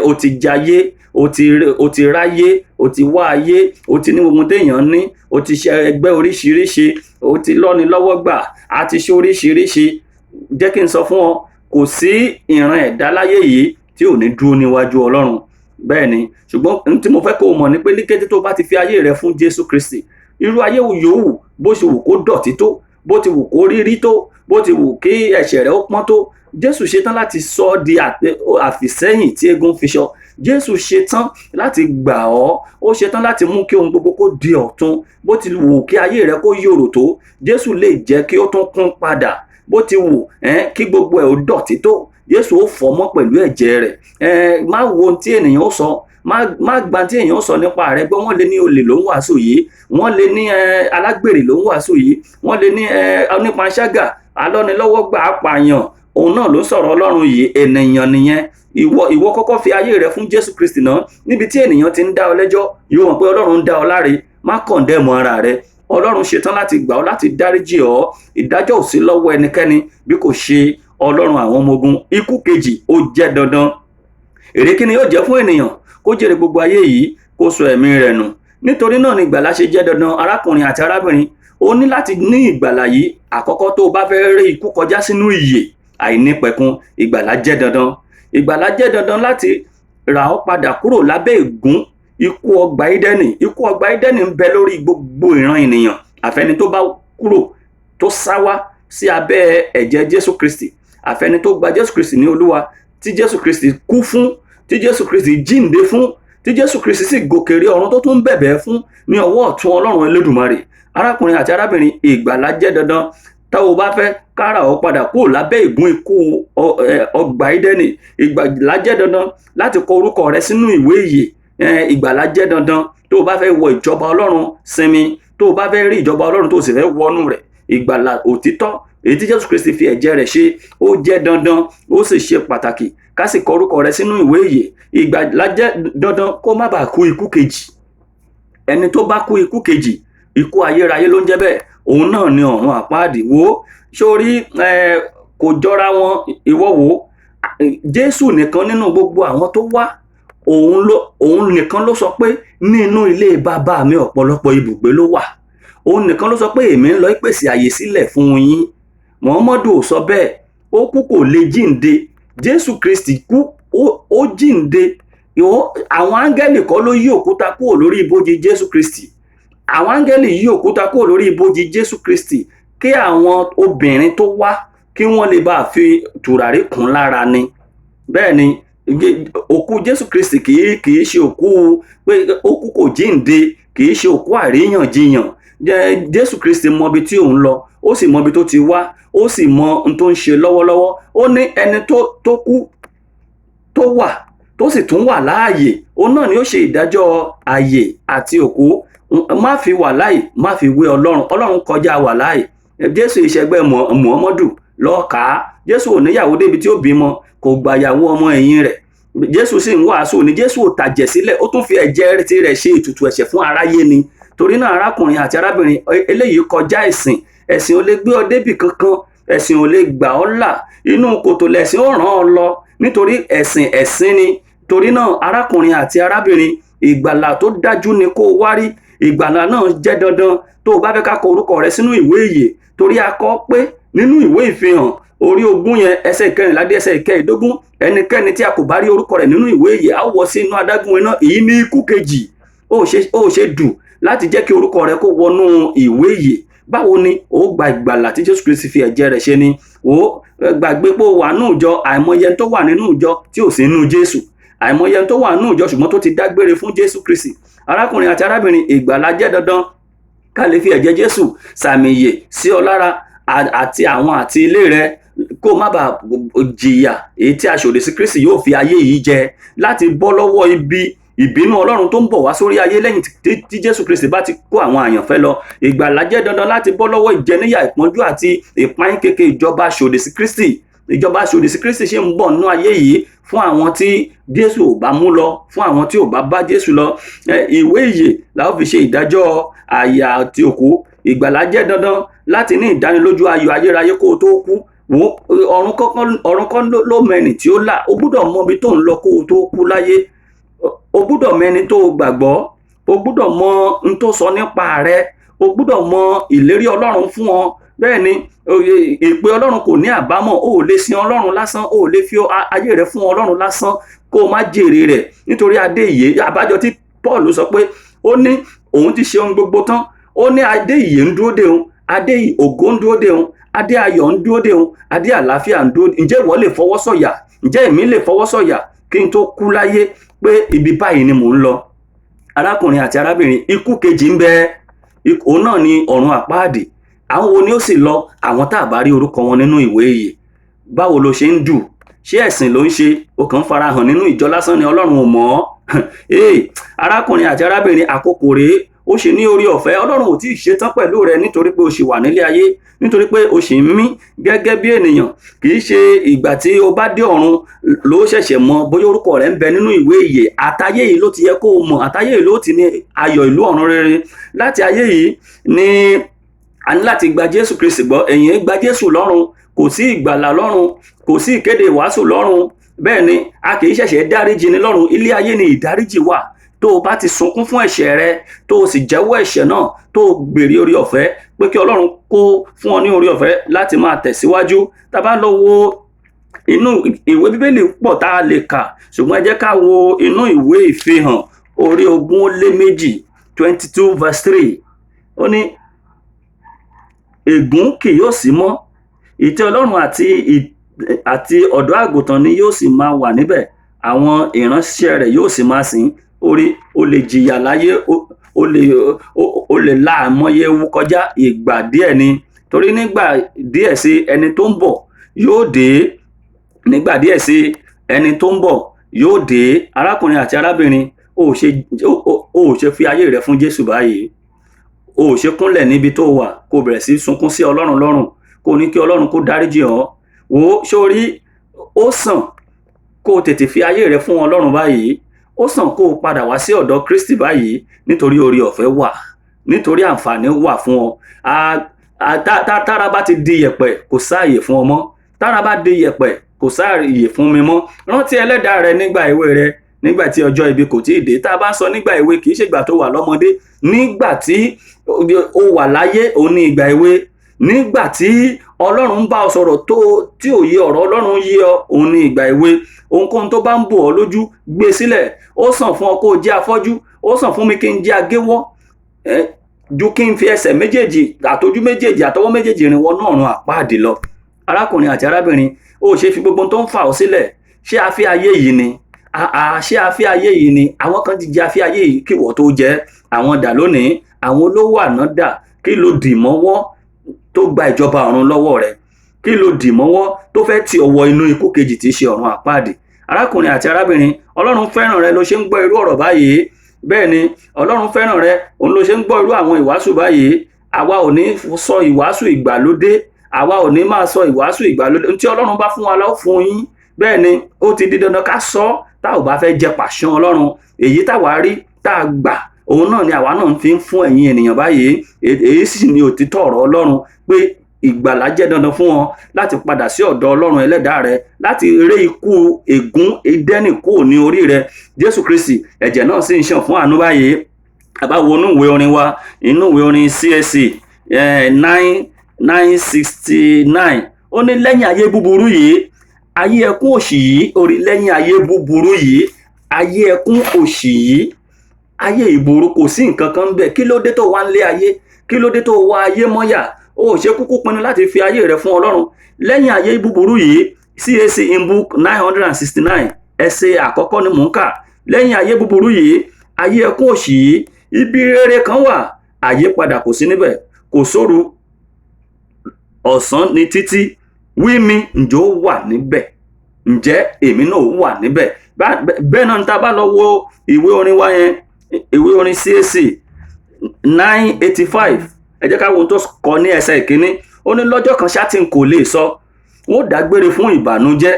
O ti jayé, o ti ráyé, o ti wá ayé, o ti ní gbogbo téèyàn ní, o ti ṣe ẹgbẹ́ oríṣiríṣi, o ti lọ́ni lọ́wọ́ gbà, a ti ṣe oríṣiríṣi. Jẹ́ kí n sọ fún ọ, kò sí ìran ẹ̀dá láyé yìí tí ò ní dúró níwájú Ọlọ́run. Bẹ́ẹ̀ ni, ṣùgbọ́n ohun tí mo fẹ́ kó o mọ̀ ni pé ní kété tó bá ti fi ayé rẹ fún Jésù Kristi, irú ayé yòówù bó ṣe wù kó dọ̀tí tó, bó ti wù kó rírí tó, bó ti wù kí ẹ̀ṣẹ̀ rẹ ó pọ́n tó, Jésù ṣetán láti sọ ọ́ di àfìsẹ́yìn tí eégún fi ṣọ. Jésù ṣetán láti gbà ọ́, ó ṣetán láti mú kí ohun gbogbo kó di ọ̀tun. Bó ti wù kí ayé rẹ kó yòrò tó, Jésù lè jẹ́ kí ó tún kún padà. Bó ti wù kí gbogbo ẹ̀ ó dọ̀tí tó, Jésù ó fọ̀ mọ́ pẹ̀lú ẹ̀jẹ̀ rẹ̀. Má wo ohun tí ènìyàn ó sọ, má gba tí èèyàn ó sọ nípa rẹ pé wọ́n lè ní olè ló ń wàásù yìí, wọ́n lè ní alágbèrè ló ń wàásù yìí, wọ́n lè ní onípanṣágà, alọ́nilọ́wọ́gbà, apààyàn, òun náà ló sọ̀rọ̀ Ọlọ́run yìí. Ènìyàn nìyẹn. Ìwọ kọ́kọ́ fi ayé rẹ fún Jésù Kristi náà. Níbi tí ènìyàn ti ń dá ọ lẹ́jọ́, yóò mọ̀ pé Ọlọ́run ń dá ọ láre. Má kọ̀ndẹ́mù ara rẹ. Ọlọ́run ṣetán láti gbà ọ́, láti dáríjì ọ́. Ìdájọ́ ò sí lọ́wọ́ ẹnikẹ́ni bí kò ṣe Ọlọ́run àwọn ọmọ ogun. Ikú kejì ó jẹ́ dandan. Èrè kí ni yóò jẹ́ fún ènìyàn kó jèrè gbogbo ayé yìí kó sọ ẹ̀mí rẹ̀ nù? Nítorí náà ni ìgbàlà ṣe jẹ́ dandan. Arákùnrin àti arábìnrin, o ní láti ní ìgbàlà yìí. Àkọ́kọ́ tó o bá fẹ́ rí ikú kọjá sínú ìyè àìnípẹ̀kun, ìgbàlà jẹ́ dandan. Ìgbàlà jẹ́ dandan láti rà ọ́ padà kúrò lábẹ́ ègún ikú ọgbà Édẹ́nì. Ikú ọgbà Édẹ́nì ń bẹ lórí gbogbo ìran ènìyàn, àfẹni tó bá kúrò tó sá wá sí abẹ́ ẹ̀jẹ̀ Jésù Kristi, àfẹni tó gba Jésù Kristi ní Olúwa, tí Jésù Kristi kú fún, tí Jésù Kristi jíǹde fún, tí Jésù Kristi sì gòkèrè ọ̀run tó tún bẹ̀bẹ̀ fún ní ọwọ́ ọ̀tún Ọlọ́run Elédùmarè. Arákùnrin àti arábìnrin, ìgbàlà jẹ́ dandan. Tá o bá fẹ́ kára ọ padà kúrò lábẹ́ ègún ikú ọgbà Édẹ́nì, ìgbàlà jẹ́ dandan láti kọ orúkọ rẹ sínú ìwé ìyè. Ìgbàlà jẹ́ dandan tó o bá fẹ́ wọ ìjọba Ọlọ́run sinmi, tó o bá fẹ́ rí ìjọba Ọlọ́run tó o sì fẹ́ wọnú rẹ̀. Ìgbàlà òtítọ́ èyí tí Jésù Kristi fi ẹ̀jẹ̀ rẹ̀ ṣe, ó jẹ́ dandan, ó sì ṣe pàtàkì ká sì kọ orúkọ rẹ sínú ìwé ìyè. Ìgbàlà jẹ́ dandan kó má bàa kú ikú kejì. Ẹni tó bá kú ikú kejì, ikú ayérayé ló ń jẹ́ bẹ́ẹ̀. Òun náà ni ọ̀run àpáàdì. Wò sórí, kò jọra wọn. Ìwọ wò, Jésù nìkan nínú gbogbo àwọn tó wá, òun nìkan ló sọ pé nínú ilé bàbá mi ọ̀pọ̀lọpọ̀ ibùgbé ló wà. Òun nìkan ló sọ pé èmi ń lọ pèsè àyè sílẹ̀ fún yín. Mọ̀hámọ́dù ò sọ bẹ́ẹ̀. Ó kú kò lè jíǹde. Jésù Kristi kú, ó jíǹde. Àwọn áńgẹ́lì kọ́ ló yí òkúta kúrò lórí ibojì Jésù Kristi. Àwọn áńgẹ́lì yí òkúta kúrò lórí ibojì Jésú Kristi kí àwọn obìnrin tó wá kí wọ́n lè bá fi tùràrí kùn lára ni. Bẹ́ẹ̀ ni, òkú Jésù Kristi kì í ṣe òkú pé ó kú kò jíǹde, kì í ṣe òkú àríyànjiyàn. Jésù Kristi mọ ibi tí òun lọ, ó sì mọ ibi tó ti wá, ó sì mọ ohun tó ń ṣe lọ́wọ́lọ́wọ́. Ó ní ẹni tó kú tó wà tó sì tún wà láàyè, òun náà ni ó ṣe ìdájọ́ àyè àti òkú. Má fi wà láì, má fi wé Ọlọ́run. Ọlọ́run kọjá wà láì. Jésù ìṣẹ́gbẹ́ Mọ̀hámọ́dù lọ́ọ̀ká. Jésù ò níyàwó débi tí ó bímọ, kò gbàyàwó ọmọ ẹ̀yìn rẹ̀. Jésù sì ń wàásù ní Jésù ò tàjẹ̀ sílẹ̀, ó tún fi ẹ̀jẹ̀ tirẹ̀ ṣe ètùtù ẹ̀ṣẹ̀ fún aráyé ni. Torí náà arákùnrin àti arábìnrin, eléyìí kọjá ẹ̀sìn. Ẹ̀sìn ò lè gbé ọ débì kankan. Ẹ̀sìn ò lè gbà ọ́ là. Inú kòtò lẹ̀sìn ó ràn ọ́ lọ. Nítorí ẹ̀sìn ni. Torí náà arákùnrin àti arábìnrin, ìgbàlà tó dájú ni kó o wá rí. Ìgbàlà náà jẹ́ dandan tó o bá fẹ́ ká kọ orúkọ rẹ sínú ìwé ìyè. Torí a kọ pé nínú ìwé ìfihàn orí 20 yẹn ẹsẹ̀ 14 dé ẹsẹ̀ 15, ẹnikẹ́ni tí a kò bá rí orúkọ rẹ̀ nínú ìwé ìyè á wọ sí inú adágún iná. Èyí ní ikú kejì. Ó ṣe dù láti jẹ́ kí orúkọ rẹ kó wọnú ìwé ìyè. Báwo ni ó gba ìgbàlà tí Jésù Kristi fi ẹ̀jẹ̀ rẹ̀ ṣe ni? Ó gbàgbé pé ó wà nínú ìjọ, àìmọye tó wà nínú ìjọ tí ò sí nínú Jésù. Àìmọye tó wà nínú ìjọ ṣùgbọ́n tó ti dágbére fún Jésù Kristi. Arákùnrin àti arábìnrin, ìgbàlà jẹ́ dandan ká lè fi ẹ̀jẹ̀ Jésù sàmìyè sí ọ lára àti àwọn àti ilé rẹ, kó má bàa jìyà èyí tí aṣòdì sí Kristi yóò fi ayé yìí jẹ, láti bọ́ lọ́wọ́ ìbínú Ọlọ́run tó ń bọ̀ wá sórí ayé lẹ́yìn tí Jésù Kristi bá ti kó àwọn àyànfẹ́ lọ. Ìgbàlà jẹ́ dandan láti bọ́ lọ́wọ́ ìjẹníyà, ìpọ́njú àti ìpayínkeke ìjọba aṣòdì sí Kristi. ìjọba aṣòdì sí Kristi ṣì ń bọ̀ nínú ayé yìí fún àwọn tí Jésù ò bá mú lọ, fún àwọn tí ò bá bá Jésù lọ. Ìwé ìyè la ó fi ṣe ìdájọ́ àyà àti òkú. Ìgbàlà jẹ́ dandan láti ní ìdánilójú ayọ̀ ayérayé kó o tó kú. Ọ̀run kan ló mẹ́ni tí ó là. O gbúdọ̀ mọ ibi tó ń lọ kó o tó kú láyé. O gbúdọ̀ mẹ́ni tó gbàgbọ́. O gbúdọ̀ mọ n tó sọ nípa rẹ. O gbúdọ̀ mọ ìlérí Ọlọ́run fún ọ. Bẹ́ẹ̀ ni ìpè Ọlọ́run kò ní àbámọ̀. O ò lè sin Ọlọ́run lásán. O ò lè fi ayé rẹ fún Ọlọ́run lásán kó o má jèrè rẹ̀ nítorí adé ìyè. Àbájọ tí Paul sọ pé ó ní òun ti ṣe ohun gbogbo tán. Ó ní adé ìyè ń dúró dè òun, adé ògo ń dúró dè òun, adé ayọ̀ ń dúró dè òun, adé àlàáfíà ń dúró. Ǹjẹ́ ìwọ lè fọwọ́ sọ̀yà? Ǹjẹ́ èmi lè fọwọ́ sọ̀yà kí n tó kú láyé pé ibi báyìí ni mò ń lọ? Arákùnrin àti arábìnrin, ikú kejì ń bẹ. Òun náà ni ọ̀run àpáàdì. Àwọn wo ni ó sì lọ? Àwọn tá a bá rí orúkọ wọn nínú ìwé ìyè. Báwo lo ṣe ń dù? Ṣé ẹ̀sìn ló ń ṣe? O kàn ń farahàn nínú ìjọ lásán ni Ọlọ́run ò mọ̀ ọ́. Arákùnrin àti arábìnrin, àkókò rèé. Ó ṣì ní orí ọ̀fẹ́. Ọlọ́run ò tí ì ṣetán pẹ̀lú rẹ nítorí pé o ṣì wà nílé ayé, nítorí pé o ṣì ń mí gẹ́gẹ́ bí ènìyàn. Kì í ṣe ìgbà tí o bá dé ọ̀run ló ṣẹ̀ṣẹ̀ mọ bóyá orúkọ rẹ ń bẹ nínú ìwé ìyè. Àtayé yìí ló ti yẹ kó o mọ̀. Àtayé yìí ló ti ní ayọ̀ ìlú ọ̀run rere. Láti ayé yìí ni a ní láti gba Jésù Kristi gbọ́. Ẹ̀yin gba Jésù lọ́run. Kò sí ìgbàlà lọ́run. Kò sí ìkéde ìwàásù lọ́run. Bẹ́ẹ̀ ni a kì í ṣẹ̀ṣẹ̀ dáríjì ní lọ́run. Ilé ayé ni ìdáríjì wà. Tó o bá ti sunkún fún ẹ̀ṣẹ̀ rẹ, tó o sì jẹ́wọ́ ẹ̀ṣẹ̀ náà, tó o gbèrè orí ọ̀fẹ́ pé kí Ọlọ́run kó fún ọ ní orí ọ̀fẹ́ láti máa tẹ̀síwájú. Tá bá lọ wo inú ìwé Bíbélì pọ̀ tá a lè kà, ṣùgbọ́n ẹ jẹ́ ká wo inú ìwé Ìfihàn orí 22 22:3. Ó ní ègún kì yóò sí mọ́. Ìtẹ́ Ọlọ́run àti ọ̀dọ́ àgùntàn ni yóò sì máa wà níbẹ̀. Àwọn ìránṣẹ́ rẹ̀ yóò sì máa sìn. Orí o lè jìyà láyé, o lè la àmọye ewu kọjá. Ìgbà díẹ̀ ni, torí nígbà díẹ̀ sí ẹni tó ń bọ̀ yóò dé. Nígbà díẹ̀ sí ẹni tó ń bọ̀ yóò dé. Arákùnrin àti arábìnrin, o ò ṣe fi ayé rẹ fún Jésù báyìí. O ò ṣe kúnlẹ̀ níbi tó wà kó bẹ̀rẹ̀ sí sunkún sí Ọlọ́run lọ́rùn, kó ní kí Ọlọ́run kó dáríjì ọ́. Wò ó, sórí ó sàn kó o tètè fi ayé rẹ fún Ọlọ́run báyìí. Ó sàn kó o padà wá sí ọ̀dọ̀ Kristi báyìí, nítorí orí ọ̀fẹ́ wà, nítorí àǹfààní wà fún ọ. Tára bá ti di yẹ̀pẹ̀ kò sáàyè fún ọ mọ́. Tára bá di yẹ̀pẹ̀ kò sáàyè fún mi mọ́. Rántí ẹlẹ́dàá rẹ nígbà èwe rẹ, nígbà tí ọjọ́ ibi kò tíì dé. Tá a bá sọ nígbà èwe, kì í ṣe ìgbà tó wà lọ́mọdé. Nígbà tí o wà láyé, òun ní ìgbà èwe. Nígbà tí Ọlọ́run bá ọ sọ̀rọ̀ tí òye ọ̀rọ̀ Ọlọ́run yé ọ, òun ní ìgbà èwe. Ohunkóhun tó bá ń bò ọ́ lójú, gbé sílẹ̀. Ó sàn fún ọ kó o jẹ́ afọ́jú. Ó sàn fún mi kí n jẹ́ agéwọ́ ju kí n fi ẹsẹ̀ méjèèjì àtojú méjèèjì àtọwọ́ méjèèjì rìn wọnú ọ̀run àpáàdì lọ. Arákùnrin àti arábìnrin, ó ṣe fi gbogbo tó ń fà ọ́ sílẹ̀. Ṣé afẹ́ ayé yìí ni? Ṣé afẹ́ ayé yìí ni? Àwọn kan ti jẹ afẹ́ ayé yìí kí wọ́n tó jẹ́. Àwọn dà lónìí. Àwọn olówó àná dà. Kí ló dì mọ́wọ́ tó gba ìjọba ọ̀run lọ́wọ́ rẹ̀? Kí ló dì mọ́wọ́ tó fẹ́ tì ọ wọ inú ikú kejì tí í ṣe ọ̀run àpáàdì? Arákùnrin àti arábìnrin, Ọlọ́run fẹ́ràn rẹ ló ṣe ń gbọ́ irú ọ̀rọ̀ báyìí. Bẹ́ẹ̀ ni Ọlọ́run fẹ́ràn rẹ, òun ló ṣe ń gbọ́ irú àwọn ìwàásù báyìí. Àwa ò ní sọ ìwàásù ìgbàlódé. Àwa ò ní máa sọ ìwàásù ìgbàlódé. Tí Ọlọ́run bá fún wa lọ fún yín. Bẹ́ẹ̀ ni ó ti di dandan ká sọ. Tá ò bá fẹ́ jẹ pàṣán Ọlọ́run, èyí táwa rí tá a gbà, òun náà ni àwa náà fi ń fún ẹ̀yin ènìyàn báyìí. Èyí sì ni òtítọ́ ọ̀rọ̀ Ọlọ́run pé ìgbàlà jẹ́ dandan fún ọ láti padà sí ọ̀dọ̀ Ọlọ́run ẹlẹ́dàá rẹ, láti ré ikú ègún Édẹ́nì kúrò ní orí rẹ. Jésù Kristi, ẹ̀jẹ̀ náà sì ń ṣàn fún àánú báyìí. Àbá wo inú ìwé orin wa, inú ìwé orin CAC 969. Ó ní lẹ́yìn ayé búburú yìí, ayé ẹkún òṣì yìí, orí lẹ́yìn ayé búburú yìí, ayé ẹkún òṣì yìí, ayé ìbúrú, kò sí nǹkan kan bẹ́ẹ̀. Kí ló dé tó wá ń lé ayé? Kí ló dé tó wá ayé mọ́yà? O ṣe kúkú pinnu láti fi ayé rẹ fún Ọlọ́run. Lẹ́yìn ayé búburú yìí, CAC in book 969, ẹsẹ̀ àkọ́kọ́ ni mò ń kà. Lẹ́yìn ayé búburú yìí, ayé ẹkún òṣì yìí, ibi rere kan wà, àyípadà kò sí níbẹ̀. Kò sóru, ọ̀sán ni títí. Wí mi, ǹjẹ́ ó wà níbẹ̀? Ǹjẹ́ èmi náà wà níbẹ̀? Bẹ́ẹ̀ náà ní tá bá lọ wo ìwé orin wa yẹn, ìwé orin CAC 985. Ẹ jẹ́ ká wo ohun tó kọ ní ẹsẹ̀ ìkíní. Ó ní lọ́jọ́ kan ṣáàtì kò lè sọ, wọ́n dágbére fún ìbànújẹ́,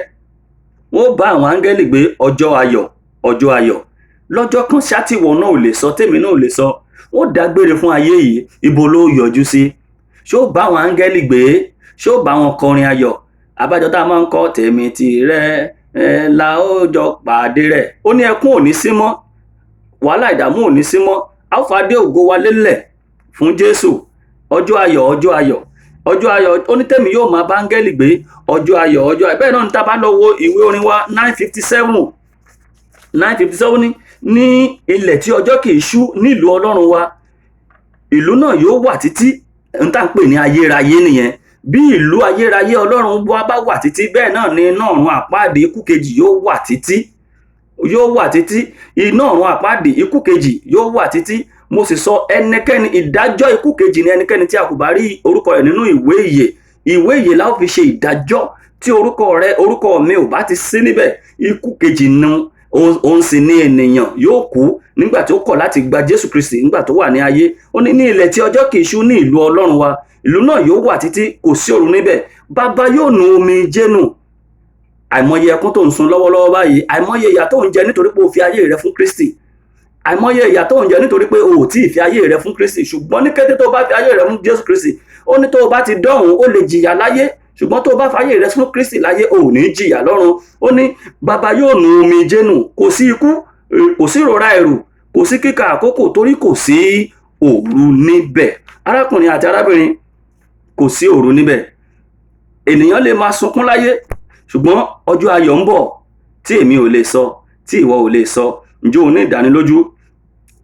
wọ́n bá àwọn áńgẹ́lì gbé ọjọ́ ayọ̀, ọjọ́ ayọ̀. Lọ́jọ́ kan ṣá tí ìwọ náà ò lè sọ, tèmi náà ò lè sọ, wọ́n dágbére fún ayé yìí, ibo ló yọjú sí? Ṣé ó bá àwọn áńgẹ́lì gbé? Ṣé ó bá wọn kọrin ayọ̀? Àbájọ tá a máa ń kọ tèmi tìrẹ la ó jọ pàdé rẹ̀. Ó ní ẹkún ò ní sí mọ́, wàhálà ìdààmú ò ní sí mọ́, a ó fàdé ògo wa lélẹ̀ fún Jésù. Ọjọ́ ayọ̀, ọjọ́ ayọ̀, ọjọ́ ayọ̀. Ó ní tèmi yóò máa bá áńgẹ́lì gbé ọjọ́ ayọ̀, ọjọ́ ayọ̀. Bẹ́ẹ̀ náà ní tá a bá lọ wo ìwé orin wa 957 ní ilẹ̀ tí ọjọ́ kì í ṣú nílùú Ọlọ́run wa, ìlú náà yóò wà títí. N tá ń pè ní ayérayé nìyẹn. Bí ìlú ayérayé Ọlọ́run wa bá wà títí, bẹ́ẹ̀ náà ni iná ọ̀run àpáàdé ikú kejì yóò wà títí, yóò wà títí. Iná ọ̀run àpáàdé ikú kejì yóò wà títí. Mo sì sọ ẹnikẹ́ni, ìdájọ́ ikú kejì ni ẹnikẹ́ni tí a kò bá rí orúkọ rẹ̀ nínú ìwé ìyè. Ìwé ìyè la ó fi ṣe ìdájọ́. Tí orúkọ mi ò bá ti sí níbẹ̀, ikú kejì nu òun sì ni ènìyàn yóò kú nígbà tí ó kọ̀ láti gba Jésù Kristi nígbà tó wà ní ayé. Ó ní ilẹ̀ tí ọjọ́ kì í ṣú ní ìlú Ọlọ́run wa, ìlú náà yóò wà títí, kò sí òru níbẹ̀. Bàbá yóò nu omijé nù. Àìmọye ẹkún tó ń sun lọ́wọ́lọ́wọ́ báyìí, àìmọye ìyà tó ń jẹ nítorí pé o fi ayé rẹ fún Kristi, àìmọye ìyà tó ń jẹ nítorí pé o ò tí ì fi ayé rẹ fún Kristi. Ṣùgbọ́n ní kété tó bá fi ayé rẹ fún Jésù Kristi, ó ní tó bá ti dọ̀hún ó lè jìyà láyé, ṣùgbọ́n tó bá fi ayé rẹ fún Kristi láyé ò ní jìyà lọ́run. Ó ní bàbá yóò nu omijé nù. Kò sí ikú, kò sí ìrora ẹ̀rù, kò sí kíkà àkókò, torí kò sí òru níbẹ̀. Arákùnrin àti arábìnrin, kò sí òru níbẹ̀. Ènìyàn lè máa sunkún láyé, ṣùgbọ́n ọjọ́ ayọ̀ ń bọ̀ tí èmi ò lè sọ, tí ìwọ ò lè sọ. Ǹjẹ́ o ní ìdánilójú?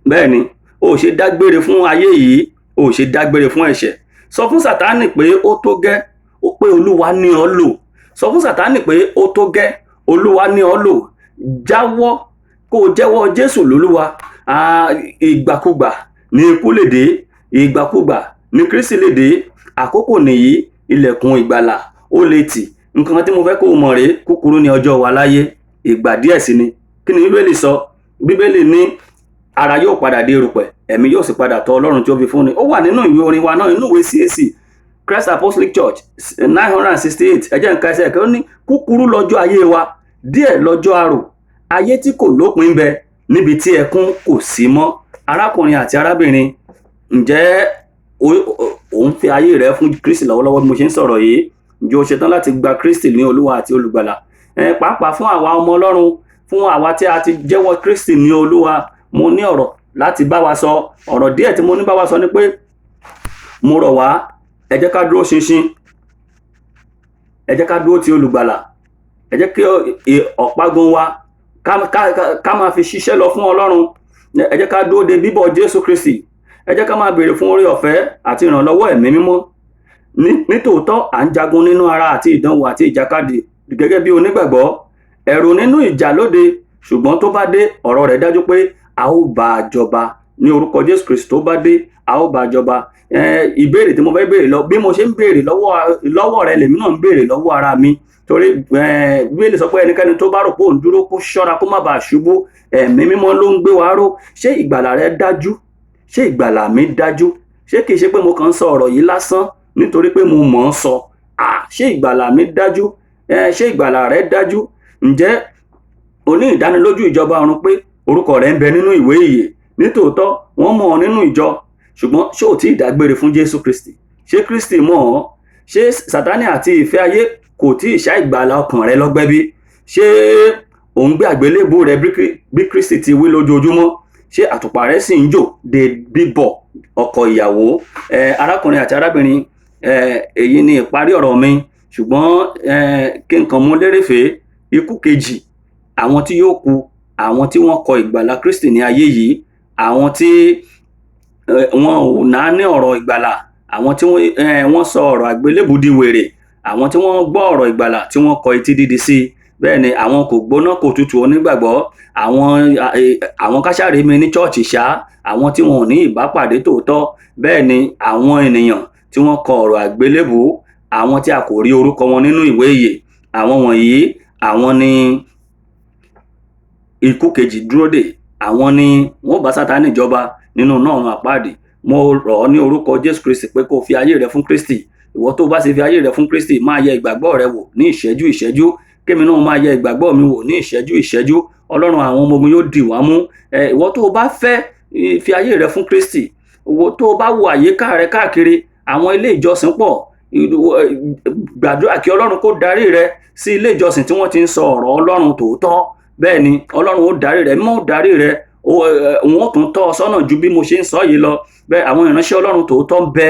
Bẹ́ẹ̀ ni, o ò ṣe dágbére fún ayé yìí, o ò ṣe dágbére fún ẹ̀ṣẹ̀. Sọ fún Sátánì pé ó tó gẹ́, ó pé Olúwa ní ọ lò. Sọ fún Sátánì pé ó tó gẹ́, Olúwa ní ọ lò. Jáwọ́, kó o jẹ́wọ́ Jésù lólúwa. Ìgbàkúgbà ni ikú lè dé, ìgbàkúgbà ni Kristi lè dé. Àkókò nìyí, ilẹ̀kùn ìgbàlà ó lè tì. Nǹkan tí mo fẹ́ kó o mọ̀ rèé, kúkúrú ni ọjọ́ wa láyé, ìgbà díẹ̀ sí ni. Kí ni Bíbélì sọ? Bíbélì ní ara yóò padà di erùpẹ̀, ẹ̀mí yóò sì padà tọ̀ Ọlọ́run tí ó fi fún ni. Ó wà nínú ìwé orin wa náà, nínú ìwé CAC, Christ Apostolic Church 968. Ẹ jẹ́ n ka ẹsẹ̀ kan. Ó ní kúkúrú lọ́jọ́ ayé wa, díẹ̀ lọ́jọ́ àrò, ayé tí kò lópin bẹ, níbi tí ẹkún kò sí mọ́. Arákùnrin àti arábìnrin, ǹjẹ́ òun fi ayé rẹ fún Kristi lọ́wọ́lọ́wọ́ bí mo ṣe ń sọ̀rọ̀ yìí? Ǹjẹ́ o ṣetán láti gba Kristi ní Olúwa àti Olùgbàlà? Pàápàá fún àwa ọmọ Ọlọ́run, fún àwa tí a ti jẹ́wọ́ Kristi ní Olúwa, mo ní ọ̀rọ̀ láti bá wa sọ. Ọ̀rọ̀ díẹ̀ tí mo ní bá wa sọ ni pé mo rọ̀ wá, ẹ jẹ́ ká dúró ṣinṣin, ẹ jẹ́ ká dúró ti Olùgbàlà, ẹ jẹ́ kí ọ̀págun wa ká máa fi ṣiṣẹ́ lọ fún Ọlọ́run. Ẹ jẹ́ ká dúró de bíbọ̀ Jésù Kristi. Ẹ jẹ́ ká máa béèrè fún oore ọ̀fẹ́ àti ìrànlọ́wọ́ ẹ̀mí mímọ́. Nítòótọ́ à ń jagun nínú ara àti ìdánwò àti ìjàkadì gẹ́gẹ́ bí onígbàgbọ́. Ẹ̀rù nínú ìjà lóde, ṣùgbọ́n tó bá dé, ọ̀rọ̀ rẹ̀ dájú pé a ó bá a jọba ní orúkọ Jésù Kristi. Tó bá dé, a ó bá a jọba. Ìbéèrè tí mo fẹ́ béèrè lọ, bí mo ṣe ń béèrè lọ́wọ́ rẹ lèmi náà ń béèrè lọ́wọ́ ara mi, torí Bíbélì sọ pé ẹnikẹ́ni tó bá rò pé òun dúró kó ṣọ́ra kó má bàa ṣubú. Ẹ̀mí mímọ́ ló ń gbé wa ró. Ṣé ìgbàlà rẹ dájú? Ṣé ìgbàlà mi dájú? Ṣé kìí ṣe pé mo kàn ń sọ ọ̀rọ̀ yìí lásán nítorí pé mo mọ̀ ọ́n sọ? Ṣé ìgbàlà mi dájú? Ṣé ìgbàlà rẹ dájú? Ǹjẹ́ o ní ìdánilójú ìjọba ọ̀run pé orúkọ rẹ ń bẹ nínú ìwé ìyè? Nítòótọ́ wọ́n mọ̀ ọ́ nínú ìjọ, ṣùgbọ́n ṣé ò tí ì dágbére fún Jésù Kristi? Ṣé Kristi mọ̀ ọ́? Ṣé Sátánì àti ìfẹ́ ayé kò tí ì ṣá ìgbàlà ọkàn rẹ lọ́gbẹ́ bí? Ṣé ò ń gbé àgbélébù rẹ bí Kristi ti wí lójoojúmọ́? Ṣé àtùpà rẹ sì ń jò de bíbọ̀ ọkọ ìyàwó? Arákùnrin àti arábìnrin, èyí ni ìparí ọ̀rọ̀ mi, ṣùgbọ́n kí n kàn mú lérèfé. Ikú kejì, àwọn tí yóò kú, àwọn tí wọ́n kọ ìgbàlà Kristi ní ayé yìí, àwọn tí wọn ò náání ọ̀rọ̀ ìgbàlà, àwọn tí wọ́n sọ ọ̀rọ̀ àgbélébù di wèrè, àwọn tí wọ́n gbọ́ ọ̀rọ̀ ìgbàlà tí wọ́n kọ etí dídi sí. Bẹ́ẹ̀ ni àwọn kò gbóná kò tutù onígbàgbọ́, àwọn káṣáre mi ní chọ́ọ̀chì ṣá, àwọn tí wọn ò ní ìbápàdé tòótọ́. Bẹ́ẹ̀ ni àwọn ènìyàn tí wọ́n kọ ọ̀rọ̀ àgbélébù, àwọn tí a kò rí orúkọ wọn nínú ìwé ìyè. Àwọn wọ̀nyí, àwọn ni ikú kejì dúró dè. Àwọn ni wọ́n bá Sátánì jọba nínú náà àpáàdì. Mo rọ̀ ọ́ ní orúkọ Jésù Kristi pé kó fi ayé rẹ fún Kristi, ìwọ tó bá ṣe fi ayé rẹ fún Kristi máa yẹ ìgbàgbọ́ rẹ wò ní ìṣẹ́jú ìṣẹ́jú, kémi náà máa yẹ ìgbàgbọ́ mi wò ní ìṣẹ́jú ìṣẹ́jú. Ọlọ́run àwọn ọmọ ogun yóò dì wá mú. Ìwọ tó bá fẹ́ fi ayé rẹ fún Kristi, ìwọ tó bá wo àyíká rẹ káàkiri, àwọn ilé ìjọsìn pọ̀, gbàdúrà kí Ọlọ́run kó darí rẹ sí ilé ìjọsìn tí wọ́n ti ń sọ ọ̀rọ̀ Ọlọ́run tòótọ́. Bẹ́ẹ̀ ni Ọlọ́run ó darí rẹ, mímọ́ ó darí rẹ, òun ó tún tọ́ ọ sọ́nà ju bí mo ṣe ń sọ yìí lọ. Bẹ́ẹ̀ àwọn ìránṣẹ́ Ọlọ́run tòótọ́ ń bẹ,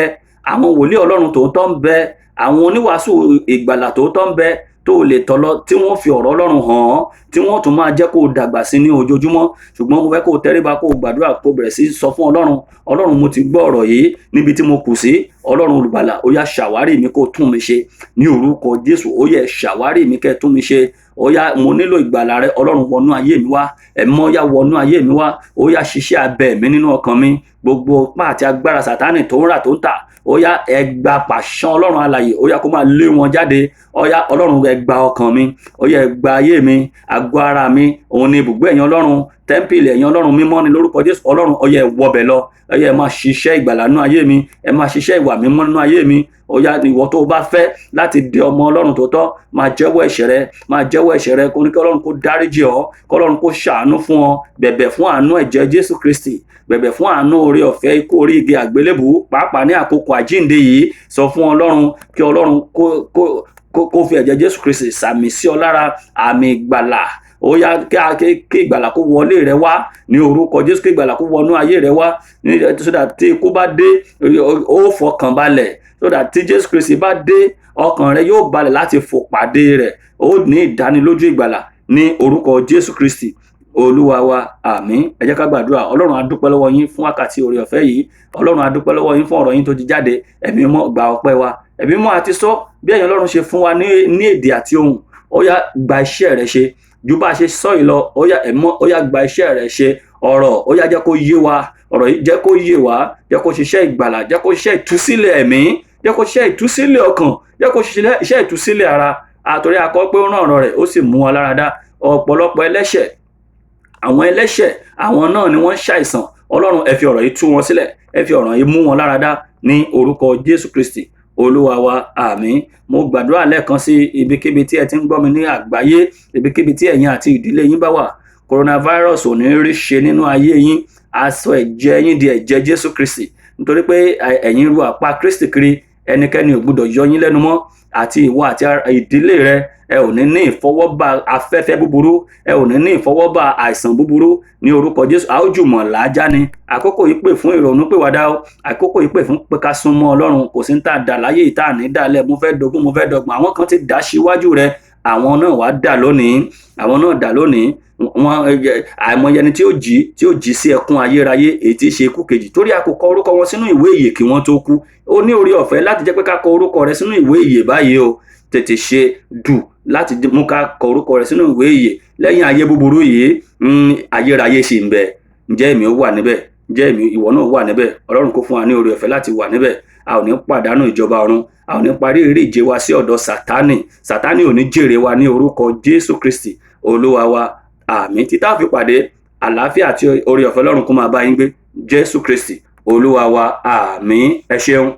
àwọn wòlíì Ọlọ́run tòótọ́ ń bẹ, àwọn oníwàásù ìgbàlà tòótọ́ ń bẹ tó lè tọ̀ lọ, tí wọ́n fi ọ̀rọ̀ Ọlọ́run hàn ọ́, tí wọ́n tún máa jẹ́ kó dàgbà sí ní ojoojúmọ́. Ṣùgbọ́n mo fẹ́ kó tẹríba, kó gbàdúrà, kó bẹ̀rẹ̀ sí sọ fún Ọlọ́run, Ọlọ́run mo ti gbọ́ ọ̀rọ̀ yìí níbi tí mo kù sí, Ọlọ́run olùgbàlà ó yá ṣàwárí mi kó tún mi ṣe ní orúkọ Jésù. Ó yẹ ṣàwárí mi kẹ́ tún mi ṣe. Ó yá mo nílò ìgbàlà rẹ, Ọlọ́run wọnú ayé mi wá, ẹ̀mọ́ yá wọnú ayé mi wá. Ó yá ṣiṣẹ́ abẹ mi nínú ọkàn mi, gbogbo ipá àti agbára Sátánì tó ń rà tó ń tà, ó yá ẹ gba pàṣán Ọlọ́run alààyè, ó yá kó máa lé wọn jáde. Ó yá Ọlọ́run ẹ gba ọkàn mi, ó yá ẹ gba ayé mi, àgọ́ ara mi, òun ni ibùgbé ẹ̀yin Ọlọ́run, tẹ́ḿpìlì ẹ̀yin Ọlọ́run mímọ́ ni lórúkọ Jésù. Ọlọ́run ó yá ẹ wọbẹ̀ lọ, ó yá ẹ máa ṣiṣẹ́ ìgbàlà nínú ayé mi, ẹ máa ṣiṣẹ́ ìwà mímọ́ nínú ayé mi. Ó yá ìwọ tó bá fẹ́ láti di ọmọ Ọlọ́run tòótọ́, máa jẹ́wọ́ ẹ̀ṣẹ̀ rẹ, máa jẹ́wọ́ ẹ̀ṣẹ̀ rẹ, kó ní kí Ọlọ́run kó dáríjì ọ́, kí Ọlọ́run kó ṣàánú fún ọ, bẹ̀bẹ̀ fún àánú ẹ̀jẹ̀ Jésù Kristi, bẹ̀bẹ̀ fún àánú oore ọ̀fẹ́ ikú orí igi àgbélébùú, pàápàá ní àkókò àjíǹde yìí. Sọ fún Ọlọ́run kí Ọlọ́run kó fi ẹ̀jẹ̀ Jésù Kristi sàmì sí ọ lára, àmì ìgbàlà. Ó yá kí ìgbàlà kó wọlé rẹ wá ní orúkọ Jésù, kí ìgbàlà kó wọnú ayé rẹ wá, so that tí ikú bá dé ó fọkàn balẹ̀, so that tí Jésù Kristi bá dé ọkàn rẹ yóò balẹ̀ láti fò pàdé rẹ̀. Ó ní ìdánilójú ìgbàlà ní orúkọ Jésù Kristi Olúwa wa. Àmín. Ẹ jẹ́ ká gbàdúrà. Ọlọ́run a dúpẹ́ lọ́wọ́ yín fún wákàtí oore ọ̀fẹ́ yìí. Ọlọ́run a dúpẹ́ lọ́wọ́ yín fún ọ̀rọ̀ yín tó ti jáde. Ẹ̀mí mọ́ gba ọpẹ́ wa, ẹ̀mí mọ́ àti sọ bí ẹ̀yin Ọlọ́run ṣe fún wa ní èdè àti ohùn. Ó yá gba iṣẹ́ rẹ ṣe ju bá ṣe sọ yìí lọ. Ó yá ẹ̀mọ́, ó yá gba iṣẹ́ rẹ ṣe. Ọ̀rọ̀ ó yá jẹ́ kó yé wa, ọ̀rọ̀ yìí jẹ́ kó yé wa, jẹ́ kó ṣiṣẹ́ ìgbàlà, jẹ́ kó ṣiṣẹ́ ìtúsílẹ̀ ẹ̀mí, jẹ́ kó ṣiṣẹ́ ìtúsílẹ̀ ọkàn, jẹ́ kó ṣiṣẹ́ ìtúsílẹ̀ ara. Àtòrí akọ pé ó rán ọ̀rọ̀ rẹ̀ ó sì mú wa lára dá. Ọ̀pọ̀lọpọ̀ ẹlẹ́ṣẹ̀, àwọn ẹlẹ́ṣẹ̀ àwọn náà ni wọ́n ń ṣàìsàn. Ọlọ́run ẹ fi ọ̀rọ̀ yìí tú wọn sílẹ̀, ẹ fi ọ̀rọ̀ yìí mú wọn lára dá ní orúkọ Jésù Kristi Olúwa wa. Àmín. Mo gbàdúrà lẹ́ẹ̀kan sí ibikíbi tí ẹ ti ń gbọ́ mi ní àgbáyé, ibikíbi tí ẹ̀yin àti ìdílé yín bá wà, coronavirus ò ní rí ṣe nínú ayé yín. Aṣọ ẹ̀jẹ̀ yín di ẹ̀jẹ̀ Jésù Kristi, nítorí pé ẹ̀yin ru àpá Kristi kiri, ẹnikẹ́ni ò gbọdọ̀ yọ yín lẹ́nu mọ́. Àti ìwọ àti ìdílé rẹ, ẹ ò ní ìfọwọ́bà afẹ́fẹ́ búburú, ẹ ò ní ìfọwọ́bà àìsàn búburú ní orúkọ Jésù. A ó jùmọ̀ làájá ni. Àkókò yìí pè fún ìrònúpìwàdà o, àkókò yìí pè fún pé ká súnmọ́ Ọlọ́run. Kò sí ń tà dà láyé ìta ní dàlẹ̀, mo fẹ́ dogun, mo fẹ́ dọgbọ̀n. Àwọn kan ti dà síwájú rẹ, àwọn náà wá dà lónìí, àwọn náà dà lónìí. Wọn àìmọye ẹni tí ó jí sí ẹkún ayérayé, èyí tí í ṣe ikú kejì, torí a kò kọ orúkọ wọn sínú ìwé ìyè kí wọ́n tó kú. Ó ní oore ọ̀fẹ́ láti jẹ́ pé ká kọ orúkọ rẹ sínú ìwé ìyè báyìí o. Tètè ṣe dù láti mú ká kọ orúkọ rẹ sínú ìwé ìyè. Lẹ́yìn ayé búburú yìí, ayérayé ṣì ń bẹ. Ǹjẹ́ èmi ó wà níbẹ̀? Ǹjẹ́ ìwọ náà wà níbẹ̀? Ọlọ́run kó fún wa ní oore ọ̀fẹ́ láti wà níbẹ̀. A ò ní pàdánù ìjọba ọ̀run, a ò ní parí eré ìje wa sí ọ̀dọ̀ Sátánì. Sátánì ò ní jèrè wa ní orúkọ Jésù Kristi Olúwa wa. Àmín. Títí a fi pàdé, àlàáfíà àti oore ọ̀fẹ́ Ọlọ́run kó máa bá yín gbé. Jésù Kristi Olúwa wa. Àmín. Ẹ ṣeun.